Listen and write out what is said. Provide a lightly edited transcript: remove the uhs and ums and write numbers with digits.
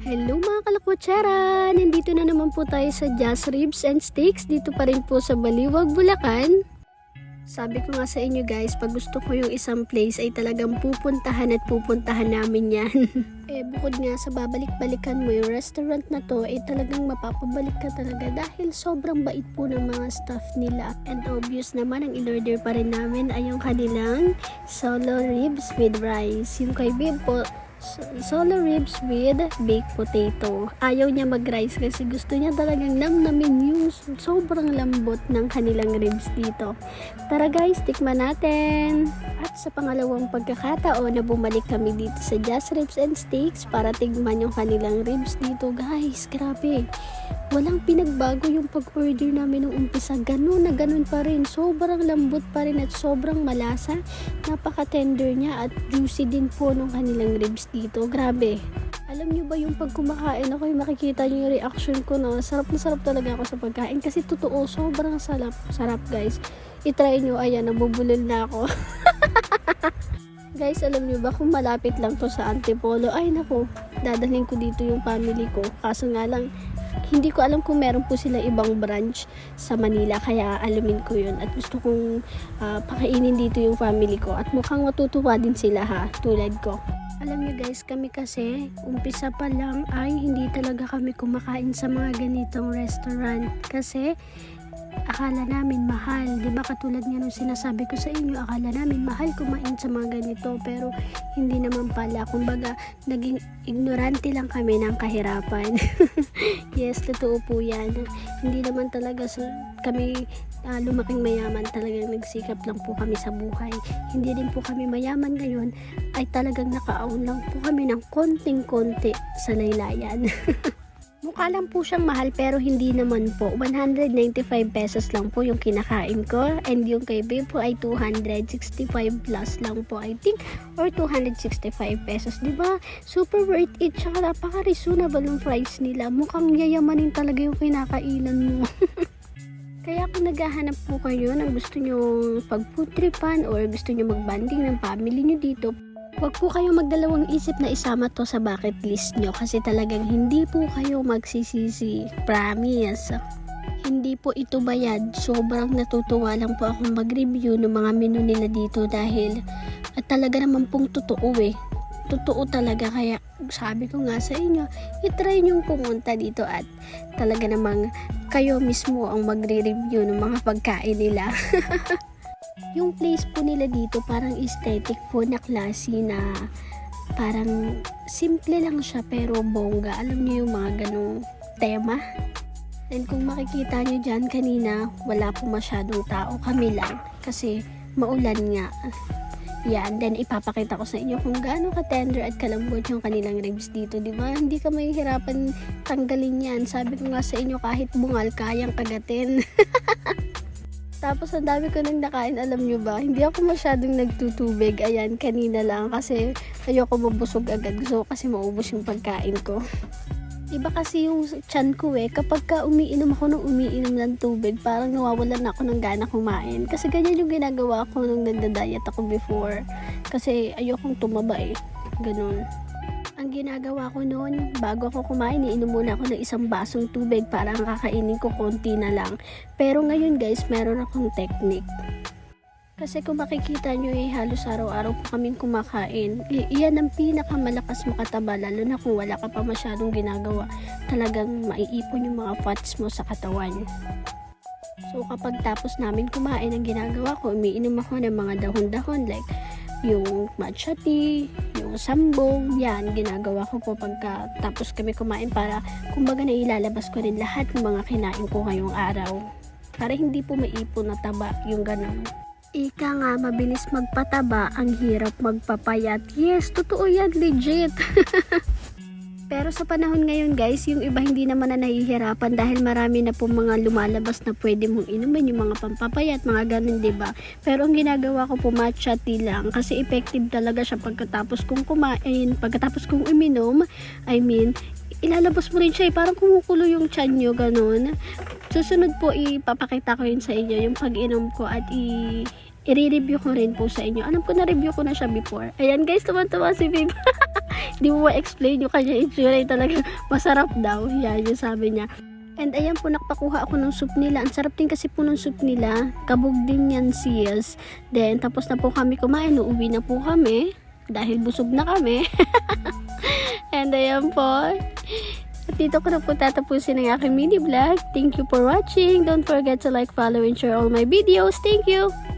Hello mga kalakutsara! Nandito na naman po tayo sa Just Ribs and Steaks. Dito pa rin po sa Baliwag, Bulacan. Sabi ko nga sa inyo guys, pag gusto ko yung isang place ay talagang pupuntahan namin yan. Bukod nga sa babalik-balikan mo yung restaurant na to, talagang mapapabalik ka talaga dahil sobrang bait po ng mga staff nila. And obvious naman, ang in-order pa rin namin ay yung kanilang solo ribs with rice. Yung kay Babe po, solo ribs with baked potato. Ayaw niya mag-rice kasi gusto niya talagang namnamin yung sobrang lambot ng kanilang ribs dito. Tara guys, tikman natin! At sa pangalawang pagkakataon na bumalik kami dito sa Just Ribs and Steaks para tigman yung kanilang ribs dito guys. Grabe! Walang pinagbago yung pag-order namin nung umpisa. Ganun na ganun pa rin. Sobrang lambot pa rin at sobrang malasa. Napaka-tender niya at juicy din po nung kanilang ribs dito. Grabe. Alam niyo ba yung pag kumakain ako, yung makikita niyo yung reaction ko na sarap na sarap talaga ako sa pagkain. Kasi totoo, sobrang sarap guys. I-try niyo, ayan, nabubulol na ako. Guys, alam niyo ba kung malapit lang to sa Antipolo, ay nako, dadalhin ko dito yung family ko. Kaso nga lang, hindi ko alam kung meron po sila ibang branch sa Manila, kaya alamin ko yun at gusto kong pakainin dito yung family ko at mukhang matutuwa din sila ha, tulad ko. Alam niyo guys, kami kasi umpisa pa lang ay hindi talaga kami kumakain sa mga ganitong restaurant kasi akala namin mahal, di ba? Katulad nga nung sinasabi ko sa inyo, akala namin mahal kumain sa mga ganito, pero hindi naman pala. Kumbaga, naging ignorante lang kami ng kahirapan. Yes, totoo po yan. Hindi naman talaga kami lumaking mayaman, talagang nagsikap lang po kami sa buhay. Hindi din po kami mayaman ngayon, ay talagang nakaaon lang po kami ng konting-konti sa laylayan. Mukha lang po siyang mahal pero hindi naman po. 195 pesos lang po yung kinakain ko. And yung kay Babe po ay 265 plus lang po I think. Or 265 pesos. Diba? Super worth it. Tsaka napaka-reasonable yung price nila. Mukhang yayamanin talaga yung kinakainan mo. Kaya kung naghahanap po kayo ng gusto nyo pag-food-tripan or gusto nyo mag-banding ng family nyo dito, huwag po kayong magdalawang isip na isama to sa bucket list nyo kasi talagang hindi po kayo magsisisi. Promise. Hindi po ito bayad. Sobrang natutuwa lang po akong mag-review ng mga menu nila dito dahil at talaga naman pong totoo Totoo talaga, kaya sabi ko nga sa inyo, itry nyong pumunta dito at talaga namang kayo mismo ang magre-review ng mga pagkain nila. Yung place po nila dito parang aesthetic po na klase na parang simple lang siya pero bongga. Alam niyo yung mga ganong tema? And kung makikita nyo dyan kanina, wala po masyadong tao, kami lang kasi maulan nga. Yan, then ipapakita ko sa inyo kung gaano ka-tender at kalambot yung kanilang ribs dito, di ba? Hindi ka mahihirapan tanggalin yan. Sabi ko nga sa inyo, kahit bungal, kayang kagatin. Tapos ang dami ko nang nakain, alam nyo ba? Hindi ako masyadong nagtutubig. Ayan, kanina lang kasi ayoko mabusog agad. Gusto ko kasi maubos yung pagkain ko. Iba kasi yung tiyan ko kapag ka umiinom ako ng tubig, parang nawawalan na ako ng gana kumain. Kasi ganyan yung ginagawa ko nung nagda-diet ako before. Kasi ayokong tumaba ganun. Ang ginagawa ko noon, bago ako kumain, iinom muna ako ng isang basong tubig para ang kakainin ko konti na lang. Pero ngayon guys, meron akong technique. Kasi kung makikita nyo halos araw-araw po kaming kumakain. Iyan ang pinakamalakas makataba, lalo na kung wala ka pa masyadong ginagawa. Talagang maiipon yung mga fats mo sa katawan. So kapag tapos namin kumain, ang ginagawa ko, umiinom ako ng mga dahon-dahon like yung matcha tea, yung sambong, yan, ginagawa ko po pagka tapos kami kumain para kumbaga na ilalabas ko rin lahat ng mga kinain ko ngayong araw. Para hindi po maipon na taba yung ganun. Ika nga, mabilis magpataba, ang hirap magpapayat. Yes, totoo yan, legit. Pero sa panahon ngayon guys, yung iba hindi naman na nahihirapan dahil marami na po mga lumalabas na pwede mong inumin, yung mga pampapayat, mga ganun, diba? Pero ang ginagawa ko po, matcha tea lang kasi effective talaga siya pagkatapos kong kumain, pagkatapos kong uminom, ilalabas mo rin siya, parang kumukulo yung tiyan nyo, ganun. Susunod po, ipapakita ko yun sa inyo, yung pag-inom ko at i-review ko rin po sa inyo. Alam ko na review ko na siya before. Ayan guys, tuwan-tuwa si Babe. Di mo ma-explain yung kanya itsura, talaga masarap daw. Yan yung sabi niya. And ayan po, nakpakuha ako ng soup nila. Ang sarap din kasi po ng soup nila. Kabog din yan, sis. Then, tapos na po kami kumain. Uuwi na po kami. Dahil busog na kami. And ayan po. At dito ko na po tatapusin ang aking mini vlog. Thank you for watching. Don't forget to like, follow, and share all my videos. Thank you!